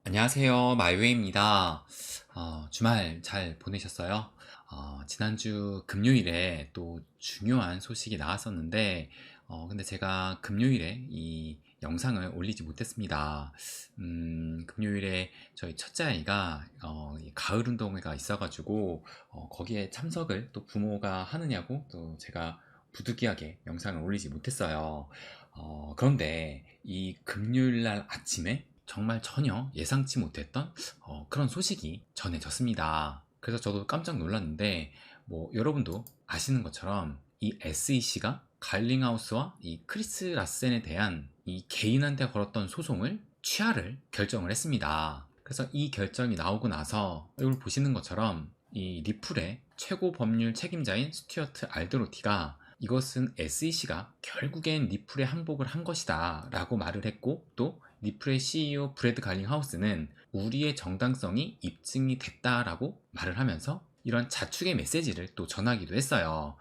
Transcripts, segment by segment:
안녕하세요. 마이웨이입니다. 주말 잘 보내셨어요? 지난주 금요일에 또 중요한 소식이 나왔었는데, 근데 제가 금요일에 이 영상을 올리지 못했습니다. 금요일에 저희 첫째 아이가 이 가을 운동회가 있어가지고, 거기에 참석을 또 부모가 하느냐고 또 제가 부득이하게 영상을 올리지 못했어요. 그런데 이 금요일 날 아침에 정말 전혀 예상치 못했던 그런 소식이 전해졌습니다. 그래서 저도 깜짝 놀랐는데, 뭐 여러분도 아시는 것처럼 이 SEC가 갈링하우스와 이 크리스 라센에 대한 이 개인한테 걸었던 소송을 취하를 결정을 했습니다. 그래서 이 결정이 나오고 나서 이걸 보시는 것처럼 이 리플의 최고 법률 책임자인 스튜어트 알드로티가 이것은 SEC가 결국엔 리플에 항복을 한 것이다 라고 말을 했고, 또 리플의 CEO 브래드 갈링하우스는 우리의 정당성이 입증이 됐다라고 말을 하면서 이런 자축의 메시지를 또 전하기도 했어요.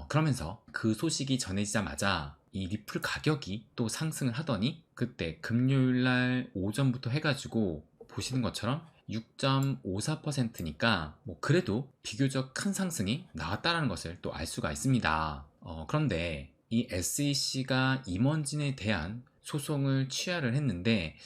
그러면서 그 소식이 전해지자마자 이 리플 가격이 또 상승을 하더니 그때 금요일날 오전부터 해가지고 보시는 것처럼 6.54%니까 뭐 그래도 비교적 큰 상승이 나왔다는 것을 또 알 수가 있습니다. 그런데 이 SEC가 임원진에 대한 소송을 취하를 했는데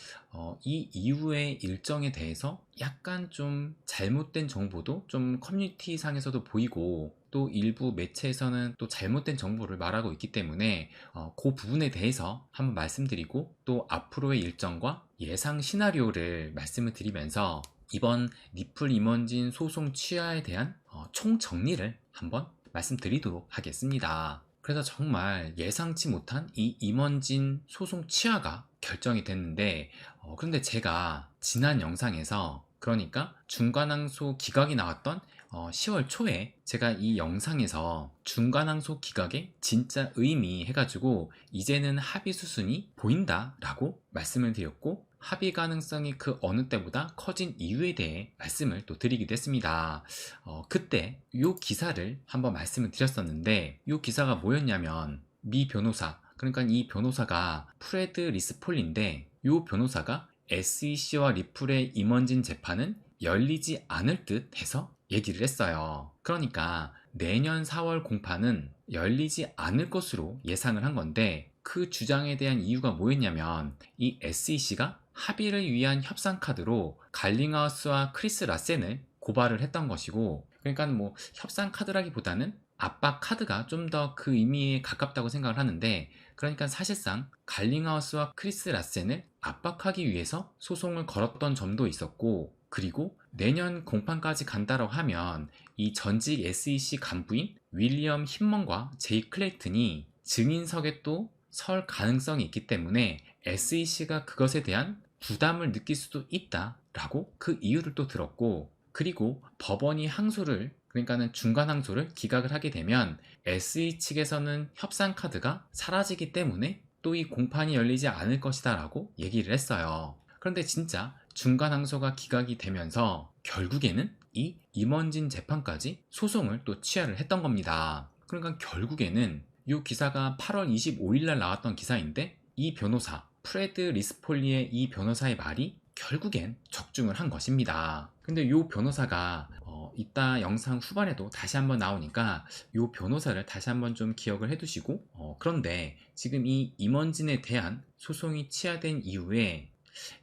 이 이후의 일정에 대해서 약간 좀 잘못된 정보도 좀 커뮤니티 상에서도 보이고, 또 일부 매체에서는 또 잘못된 정보를 말하고 있기 때문에 그 부분에 대해서 한번 말씀드리고, 또 앞으로의 일정과 예상 시나리오를 말씀을 드리면서 이번 리플 임원진 소송 취하에 대한 총 정리를 한번 말씀드리도록 하겠습니다. 그래서 정말 예상치 못한 이 임원진 소송 취하가 결정이 됐는데, 그런데 제가 지난 영상에서, 그러니까 중간항소 기각이 나왔던 10월 초에 제가 이 영상에서 중간항소 기각의 진짜 의미 해가지고 이제는 합의 수순이 보인다 라고 말씀을 드렸고, 합의 가능성이 그 어느 때보다 커진 이유에 대해 말씀을 또 드리기도 했습니다. 그때 이 기사를 한번 말씀을 드렸었는데, 이 기사가 뭐였냐면 미 변호사, 그러니까 이 변호사가 프레드 리스폴인데, 이 변호사가 SEC와 리플의 임원진 재판은 열리지 않을 듯 해서 얘기를 했어요. 그러니까 내년 4월 공판은 열리지 않을 것으로 예상을 한 건데, 그 주장에 대한 이유가 뭐였냐면 이 SEC가 합의를 위한 협상 카드로 갈링하우스와 크리스 라센을 고발을 했던 것이고, 그러니까 뭐 협상 카드라기보다는 압박 카드가 좀 더 그 의미에 가깝다고 생각을 하는데, 그러니까 사실상 갈링하우스와 크리스 라센을 압박하기 위해서 소송을 걸었던 점도 있었고, 그리고 내년 공판까지 간다고 하면 이 전직 SEC 간부인 윌리엄 힘먼과 제이 클레이튼이 증인석에 또 설 가능성이 있기 때문에 SEC가 그것에 대한 부담을 느낄 수도 있다라고 그 이유를 또 들었고, 그리고 법원이 항소를, 그러니까는 중간 항소를 기각을 하게 되면 SE 측에서는 협상 카드가 사라지기 때문에 또 이 공판이 열리지 않을 것이다 라고 얘기를 했어요. 그런데 진짜 중간 항소가 기각이 되면서 결국에는 이 임원진 재판까지 소송을 또 취하를 했던 겁니다. 그러니까 결국에는 이 기사가 8월 25일 날 나왔던 기사인데, 이 변호사 프레드 리스폴리의 이 변호사의 말이 결국엔 적중을 한 것입니다. 근데 이 변호사가 이따 영상 후반에도 다시 한번 나오니까 이 변호사를 다시 한번 좀 기억을 해두시고, 그런데 지금 이 임원진에 대한 소송이 취하된 이후에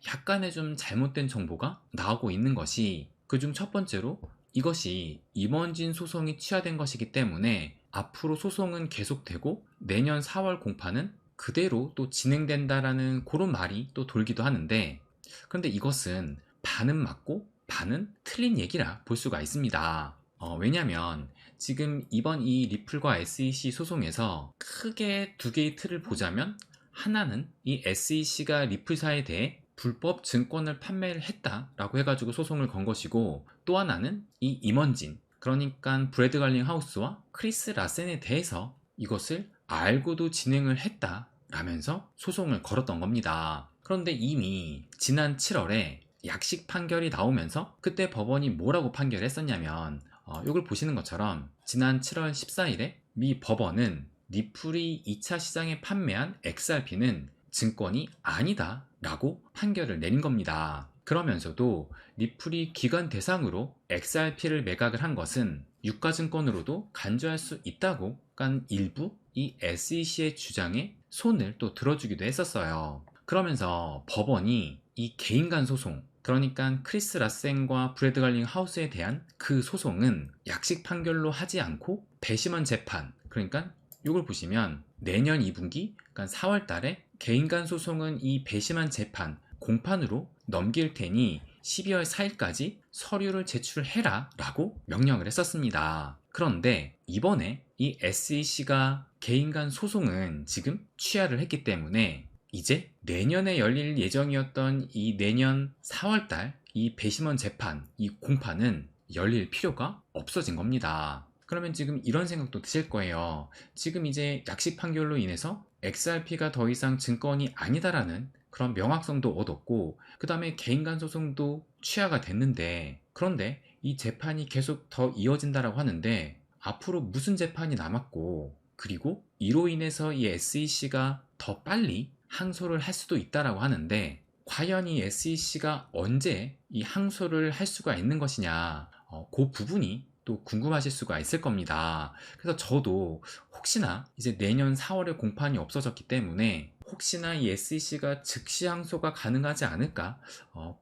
약간의 좀 잘못된 정보가 나오고 있는 것이, 그중 첫 번째로 이것이 임원진 소송이 취하된 것이기 때문에 앞으로 소송은 계속되고 내년 4월 공판은 그대로 또 진행된다라는 그런 말이 또 돌기도 하는데, 그런데 이것은 반은 맞고 반은 틀린 얘기라 볼 수가 있습니다. 왜냐면 지금 이번 이 리플과 SEC 소송에서 크게 두 개의 틀을 보자면, 하나는 이 SEC가 리플사에 대해 불법 증권을 판매를 했다라고 해가지고 소송을 건 것이고, 또 하나는 이 임원진, 그러니까 브래드 갈링 하우스와 크리스 라센에 대해서 이것을 알고도 진행을 했다라면서 소송을 걸었던 겁니다. 그런데 이미 지난 7월에 약식 판결이 나오면서 그때 법원이 뭐라고 판결했었냐면, 이걸 보시는 것처럼 지난 7월 14일에 미 법원은 리플이 2차 시장에 판매한 XRP는 증권이 아니다 라고 판결을 내린 겁니다. 그러면서도 리플이 기관 대상으로 XRP를 매각을 한 것은 유가증권으로도 간주할 수 있다고 깐 일부 이 SEC의 주장에 손을 또 들어주기도 했었어요. 그러면서 법원이 이 개인 간 소송, 그러니까 크리스 라센과 브래드 갈링 하우스에 대한 그 소송은 약식 판결로 하지 않고 배심원 재판, 그러니까 이걸 보시면 내년 2분기, 그러니까 4월 달에 개인 간 소송은 이 배심원 재판 공판으로 넘길 테니 12월 4일까지 서류를 제출해라 라고 명령을 했었습니다. 그런데 이번에 이 SEC가 개인 간 소송은 지금 취하를 했기 때문에 이제 내년에 열릴 예정이었던 이 내년 4월달 이 배심원 재판, 이 공판은 열릴 필요가 없어진 겁니다. 그러면 지금 이런 생각도 드실 거예요. 지금 이제 약식 판결로 인해서 XRP가 더 이상 증권이 아니다라는 그런 명확성도 얻었고, 그 다음에 개인 간 소송도 취하가 됐는데, 그런데 이 재판이 계속 더 이어진다라고 하는데 앞으로 무슨 재판이 남았고, 그리고 이로 인해서 이 SEC가 더 빨리 항소를 할 수도 있다라고 하는데, 과연 이 SEC가 언제 이 항소를 할 수가 있는 것이냐, 그 부분이 또 궁금하실 수가 있을 겁니다. 그래서 저도 혹시나 이제 내년 4월에 공판이 없어졌기 때문에 혹시나 이 SEC가 즉시 항소가 가능하지 않을까,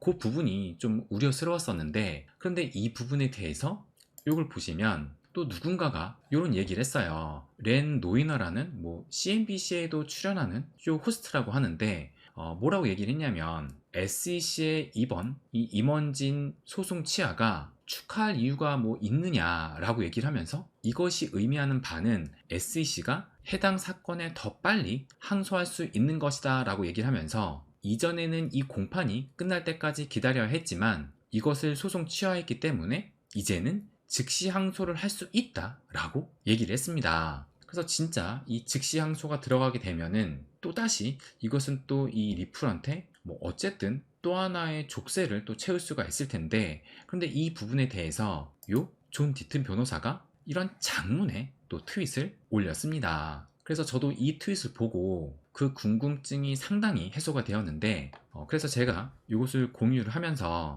그 부분이 좀 우려스러웠었는데, 그런데 이 부분에 대해서 이걸 보시면 또 누군가가 이런 얘기를 했어요. 렌 노이너라는 뭐 CNBC에도 출연하는 쇼 호스트라고 하는데, 뭐라고 얘기를 했냐면 SEC의 이번 이 임원진 소송 취하가 축하할 이유가 뭐 있느냐라고 얘기를 하면서 이것이 의미하는 바는 SEC가 해당 사건에 더 빨리 항소할 수 있는 것이다 라고 얘기를 하면서, 이전에는 이 공판이 끝날 때까지 기다려야 했지만 이것을 소송 취하했기 때문에 이제는 즉시 항소를 할 수 있다 라고 얘기를 했습니다. 그래서 진짜 이 즉시 항소가 들어가게 되면은 또다시 이것은 또 이 리플한테 뭐 어쨌든 또 하나의 족쇄를 또 채울 수가 있을 텐데, 그런데 이 부분에 대해서 요 존 디튼 변호사가 이런 장문의 또 트윗을 올렸습니다. 그래서 저도 이 트윗을 보고 그 궁금증이 상당히 해소가 되었는데, 그래서 제가 이것을 공유를 하면서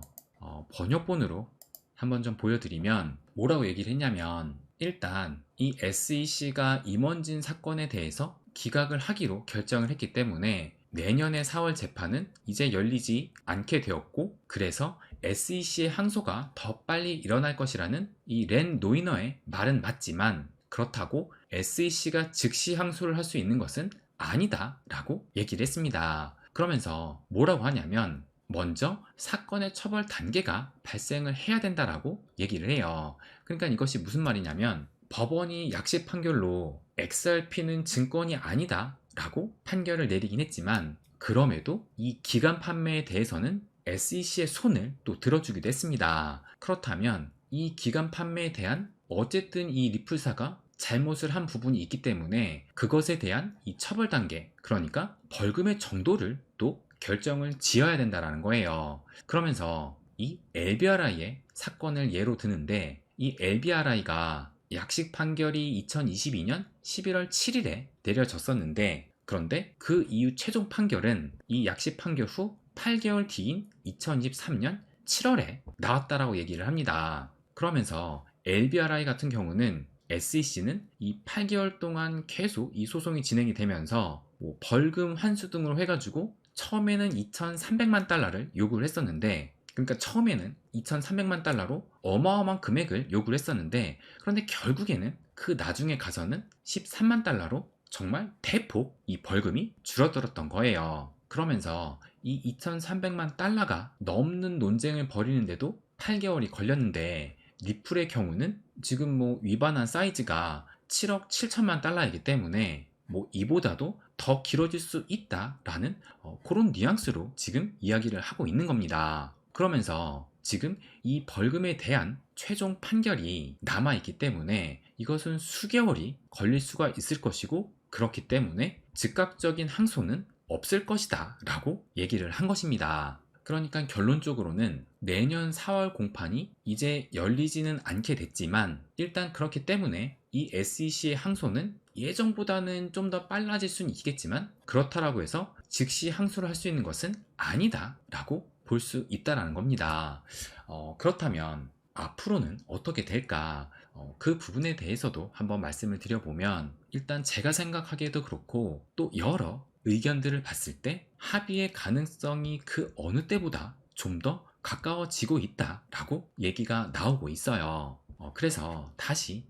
번역본으로 한번 좀 보여드리면 뭐라고 얘기를 했냐면, 일단 이 SEC가 임원진 사건에 대해서 기각을 하기로 결정을 했기 때문에 내년의 4월 재판은 이제 열리지 않게 되었고, 그래서 SEC의 항소가 더 빨리 일어날 것이라는 이 렌 노이너의 말은 맞지만, 그렇다고 SEC가 즉시 항소를 할 수 있는 것은 아니다 라고 얘기를 했습니다. 그러면서 뭐라고 하냐면, 먼저 사건의 처벌 단계가 발생을 해야 된다라고 얘기를 해요. 그러니까 이것이 무슨 말이냐면, 법원이 약식 판결로 XRP는 증권이 아니다 라고 판결을 내리긴 했지만, 그럼에도 이 기간 판매에 대해서는 SEC의 손을 또 들어주기도 했습니다. 그렇다면 이 기간 판매에 대한 어쨌든 이 리플사가 잘못을 한 부분이 있기 때문에 그것에 대한 이 처벌 단계, 그러니까 벌금의 정도를 또 결정을 지어야 된다는 거예요. 그러면서 이 LBRI의 사건을 예로 드는데, 이 LBRI가 약식 판결이 2022년 11월 7일에 내려졌었는데, 그런데 그 이후 최종 판결은 이 약식 판결 후 8개월 뒤인 2023년 7월에 나왔다라고 얘기를 합니다. 그러면서 LBRI 같은 경우는 SEC는 이 8개월 동안 계속 이 소송이 진행이 되면서 뭐 벌금 환수 등으로 해가지고 처음에는 2,300만 달러를 요구를 했었는데, 그러니까 처음에는 2,300만 달러로 어마어마한 금액을 요구를 했었는데, 그런데 결국에는 그 나중에 가서는 13만 달러로 정말 대폭 이 벌금이 줄어들었던 거예요. 그러면서 이 2,300만 달러가 넘는 논쟁을 벌이는데도 8개월이 걸렸는데, 리플의 경우는 지금 뭐 위반한 사이즈가 7억 7천만 달러이기 때문에 뭐 이보다도 더 길어질 수 있다라는 그런 뉘앙스로 지금 이야기를 하고 있는 겁니다. 그러면서 지금 이 벌금에 대한 최종 판결이 남아있기 때문에 이것은 수개월이 걸릴 수가 있을 것이고, 그렇기 때문에 즉각적인 항소는 없을 것이다 라고 얘기를 한 것입니다. 그러니까 결론적으로는 내년 4월 공판이 이제 열리지는 않게 됐지만, 일단 그렇기 때문에 이 SEC의 항소는 예정보다는 좀 더 빨라질 수는 있겠지만, 그렇다라고 해서 즉시 항소를 할 수 있는 것은 아니다 라고 볼 볼 수 있다라는 겁니다. 그렇다면 앞으로는 어떻게 될까? 그 부분에 대해서도 한번 말씀을 드려보면, 일단 제가 생각하기에도 그렇고 또 여러 의견들을 봤을 때 합의의 가능성이 그 어느 때보다 좀 더 가까워지고 있다라고 얘기가 나오고 있어요. 그래서 다시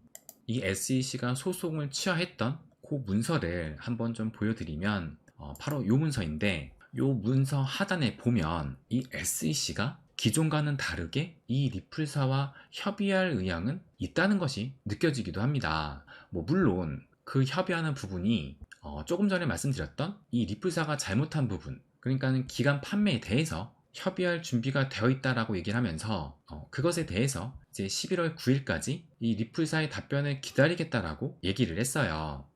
이 SEC가 소송을 취하했던 그 문서를 한번 좀 보여드리면, 바로 요 문서인데, 요 문서 하단에 보면 이 SEC가 기존과는 다르게 이 리플사와 협의할 의향은 있다는 것이 느껴지기도 합니다. 물론 그 협의하는 부분이 조금 전에 말씀드렸던 이 리플사가 잘못한 부분, 그러니까는 기간 판매에 대해서 협의할 준비가 되어 있다라고 얘기를 하면서, 그것에 대해서 이제 11월 9일까지 이 리플사의 답변을 기다리겠다라고 얘기를 했어요.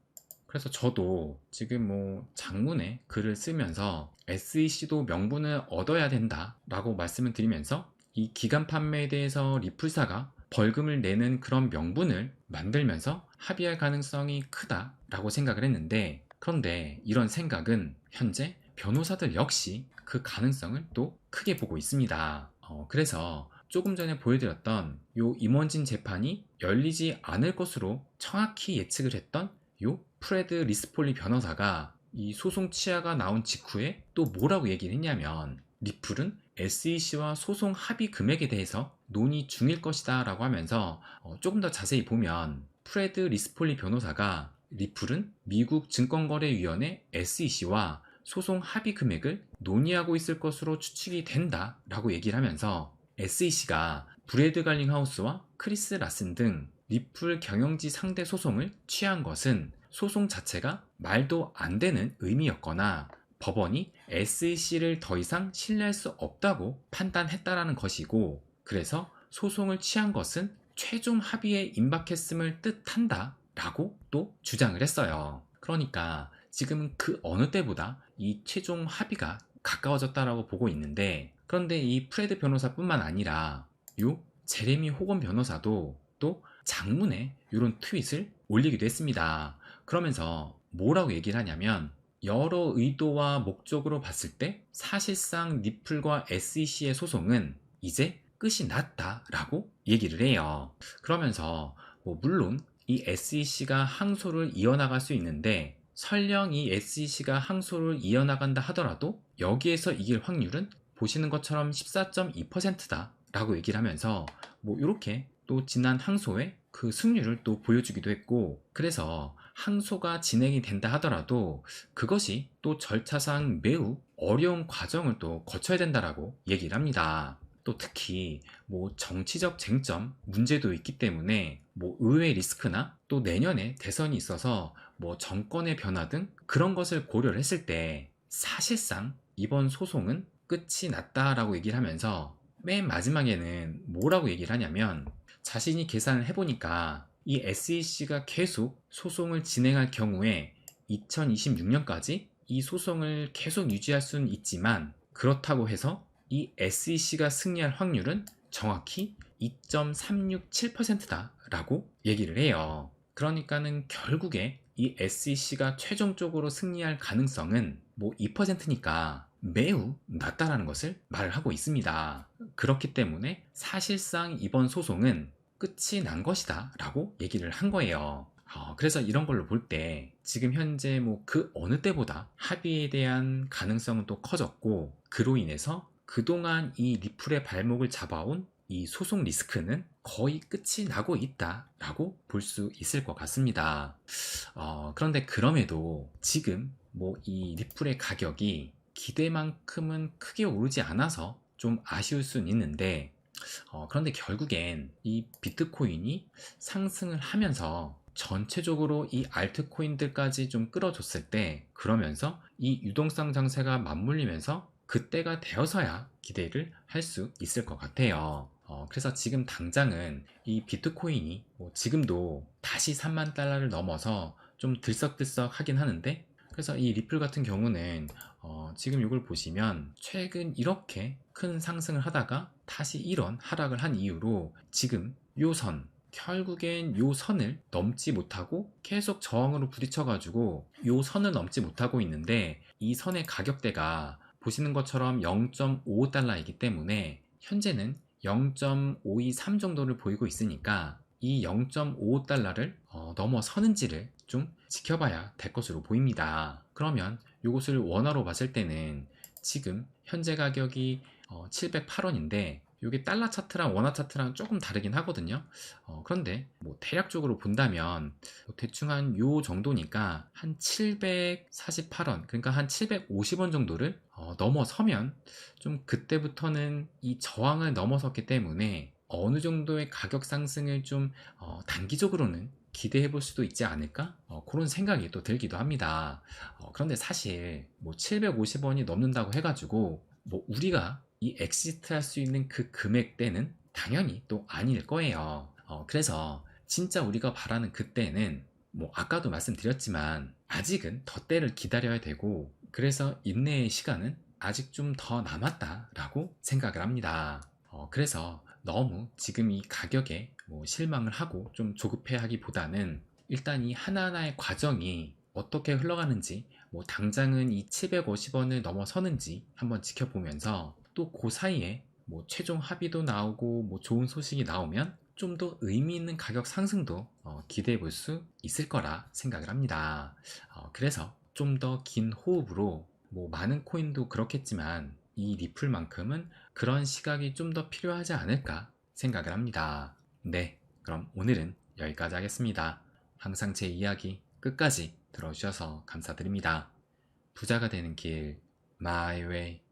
그래서 저도 지금 장문에 글을 쓰면서 SEC도 명분을 얻어야 된다라고 말씀을 드리면서, 이 기간 판매에 대해서 리플사가 벌금을 내는 그런 명분을 만들면서 합의할 가능성이 크다라고 생각을 했는데, 그런데 이런 생각은 현재 변호사들 역시 그 가능성을 또 크게 보고 있습니다. 그래서 조금 전에 보여드렸던 요 임원진 재판이 열리지 않을 것으로 정확히 예측을 했던 요 프레드 리스폴리 변호사가 이 소송 취하가 나온 직후에 또 뭐라고 얘기를 했냐면, 리플은 SEC와 소송 합의 금액에 대해서 논의 중일 것이다 라고 하면서, 조금 더 자세히 보면 프레드 리스폴리 변호사가 리플은 미국 증권거래위원회 SEC와 소송 합의 금액을 논의하고 있을 것으로 추측이 된다 라고 얘기를 하면서, SEC가 브래드 갈링하우스와 크리스 라슨 등 리플 경영지 상대 소송을 취한 것은 소송 자체가 말도 안 되는 의미였거나 법원이 SEC를 더 이상 신뢰할 수 없다고 판단했다라는 것이고, 그래서 소송을 취한 것은 최종 합의에 임박했음을 뜻한다 라고 또 주장을 했어요. 그러니까 지금은 그 어느 때보다 이 최종 합의가 가까워졌다라고 보고 있는데, 그런데 이 프레드 변호사뿐만 아니라 요 제레미 호건 변호사도 또 장문에 이런 트윗을 올리기도 했습니다. 그러면서 뭐라고 얘기를 하냐면, 여러 의도와 목적으로 봤을 때 사실상 리플과 SEC의 소송은 이제 끝이 났다라고 얘기를 해요. 그러면서 물론 이 SEC가 항소를 이어나갈 수 있는데, 설령 이 SEC가 항소를 이어나간다 하더라도 여기에서 이길 확률은 보시는 것처럼 14.2%다 라고 얘기를 하면서, 이렇게 또 지난 항소의 그 승률을 또 보여주기도 했고, 그래서 항소가 진행이 된다 하더라도 그것이 또 절차상 매우 어려운 과정을 또 거쳐야 된다라고 얘기를 합니다. 또 특히 정치적 쟁점 문제도 있기 때문에 의회 리스크나 또 내년에 대선이 있어서 정권의 변화 등 그런 것을 고려를 했을 때 사실상 이번 소송은 끝이 났다라고 얘기를 하면서, 맨 마지막에는 뭐라고 얘기를 하냐면, 자신이 계산을 해보니까 이 SEC가 계속 소송을 진행할 경우에 2026년까지 이 소송을 계속 유지할 수는 있지만, 그렇다고 해서 이 SEC가 승리할 확률은 정확히 2.367%다 라고 얘기를 해요. 그러니까는 결국에 이 SEC가 최종적으로 승리할 가능성은 2%니까 매우 낮다라는 것을 말을 하고 있습니다. 그렇기 때문에 사실상 이번 소송은 끝이 난 것이다 라고 얘기를 한 거예요. 그래서 이런 걸로 볼 때 지금 현재 그 어느 때보다 합의에 대한 가능성은 또 커졌고, 그로 인해서 그동안 이 리플의 발목을 잡아온 이 소송 리스크는 거의 끝이 나고 있다라고 볼 수 있을 것 같습니다. 그런데 그럼에도 지금 이 리플의 가격이 기대만큼은 크게 오르지 않아서 좀 아쉬울 수는 있는데, 그런데 결국엔 이 비트코인이 상승을 하면서 전체적으로 이 알트코인들까지 좀 끌어줬을 때, 그러면서 이 유동성 장세가 맞물리면서 그때가 되어서야 기대를 할 수 있을 것 같아요. 그래서 지금 당장은 이 비트코인이 지금도 다시 3만 달러를 넘어서 좀 들썩들썩 하긴 하는데, 그래서 이 리플 같은 경우는 지금 이걸 보시면 최근 이렇게 큰 상승을 하다가 다시 이런 하락을 한 이후로 지금 요 선, 결국엔 요 선을 넘지 못하고 계속 저항으로 부딪혀 가지고 요 선을 넘지 못하고 있는데, 이 선의 가격대가 보시는 것처럼 0.55달러이기 때문에 현재는 0.523 정도를 보이고 있으니까 이 0.55달러를 넘어서는지를 좀 지켜봐야 될 것으로 보입니다. 그러면 이것을 원화로 봤을 때는 지금 현재 가격이 708원인데 이게 달러 차트랑 원화 차트랑 조금 다르긴 하거든요. 그런데 뭐 대략적으로 본다면 대충 한 요 정도니까 한 748원, 그러니까 한 750원 정도를 넘어서면 좀 그때부터는 이 저항을 넘어섰기 때문에 어느 정도의 가격 상승을 좀 단기적으로는 기대해 볼 수도 있지 않을까? 그런 생각이 또 들기도 합니다. 그런데 사실 뭐 750원이 넘는다고 해가지고 뭐 우리가 이 엑시트 할 수 있는 그 금액대는 당연히 또 아닐 거예요. 그래서 진짜 우리가 바라는 그때는 뭐 아까도 말씀드렸지만 아직은 더 때를 기다려야 되고, 그래서 인내의 시간은 아직 좀 더 남았다라고 생각을 합니다. 그래서 너무 지금 이 가격에 뭐 실망을 하고 좀 조급해하기보다는 일단 이 하나하나의 과정이 어떻게 흘러가는지, 뭐 당장은 이 750원을 넘어서는지 한번 지켜보면서 또 그 사이에 뭐 최종 합의도 나오고 뭐 좋은 소식이 나오면 좀 더 의미 있는 가격 상승도 기대해 볼 수 있을 거라 생각을 합니다. 그래서 좀 더 긴 호흡으로, 뭐 많은 코인도 그렇겠지만 이 리플만큼은 그런 시각이 좀 더 필요하지 않을까 생각을 합니다. 네, 그럼 오늘은 여기까지 하겠습니다. 항상 제 이야기 끝까지 들어주셔서 감사드립니다. 부자가 되는 길, My Way.